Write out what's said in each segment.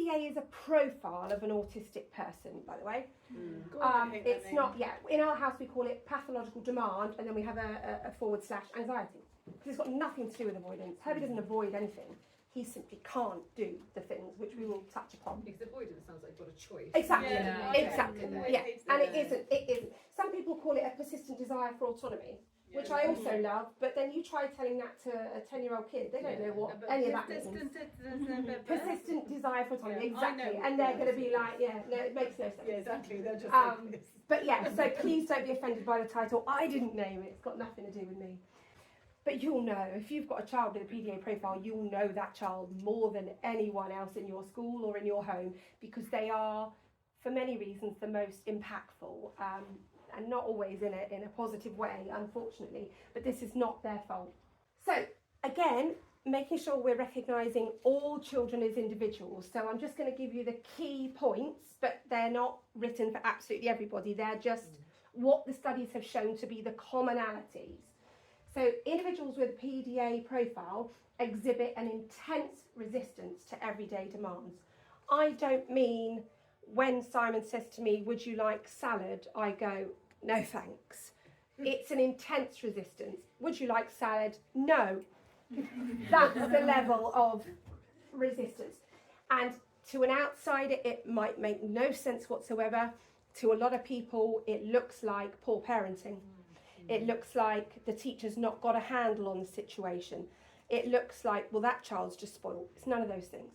PDA is a profile of an autistic person, by the way. It's not, in our house we call it pathological demand, and then we have a / anxiety. Because it's got nothing to do with avoidance. Herbie doesn't avoid anything. He simply can't do the things which we will touch upon. Because avoidance sounds like you've got a choice. Exactly, Yeah. yeah. And it isn't. Some people call it a persistent desire for autonomy, which I also love, but then you try telling that to a 10-year-old kid, they don't know what any of that means. Persistent desire for autonomy, exactly. And they're going to be like, no, it makes no sense. Yeah, exactly. They're just like this. But yeah, so please don't be offended by the title. I didn't name it. It's got nothing to do with me. But you'll know, if you've got a child with a PDA profile, you'll know that child more than anyone else in your school or in your home, because they are, for many reasons, the most impactful, and not always in a positive way, unfortunately. But this is not their fault. So again, making sure we're recognising all children as individuals. So I'm just going to give you the key points, but they're not written for absolutely everybody. They're just what the studies have shown to be the commonalities. So individuals with a PDA profile exhibit an intense resistance to everyday demands. I don't mean when Simon says to me, would you like salad? I go, no thanks. It's an intense resistance. Would you like salad? No. That's the level of resistance. And to an outsider, it might make no sense whatsoever. To a lot of people, it looks like poor parenting. It looks like the teacher's not got a handle on the situation. It looks like, well, that child's just spoiled. It's none of those things.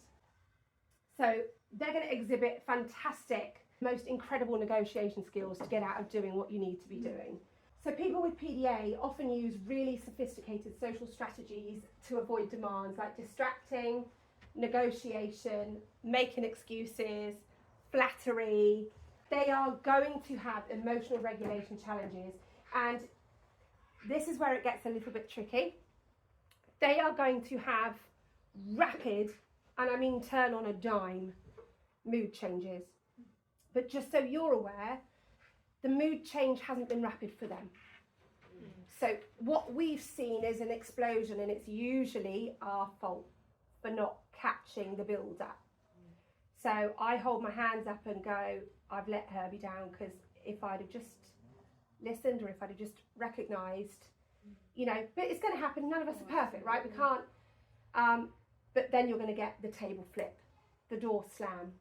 So they're going to exhibit fantastic, most incredible negotiation skills to get out of doing what you need to be doing. So people with PDA often use really sophisticated social strategies to avoid demands, like distracting, negotiation, making excuses, flattery. They are going to have emotional regulation challenges, and this is where it gets a little bit tricky. They are going to have rapid, and I mean turn on a dime, mood changes. But just so you're aware, the mood change hasn't been rapid for them. So what we've seen is an explosion, and it's usually our fault for not catching the build up. So I hold my hands up and go, I've let Herbie down, because if I'd have just listened, or if I'd have just recognised, but it's going to happen. None of us are perfect, right? We can't, but then you're going to get the table flip, the door slam,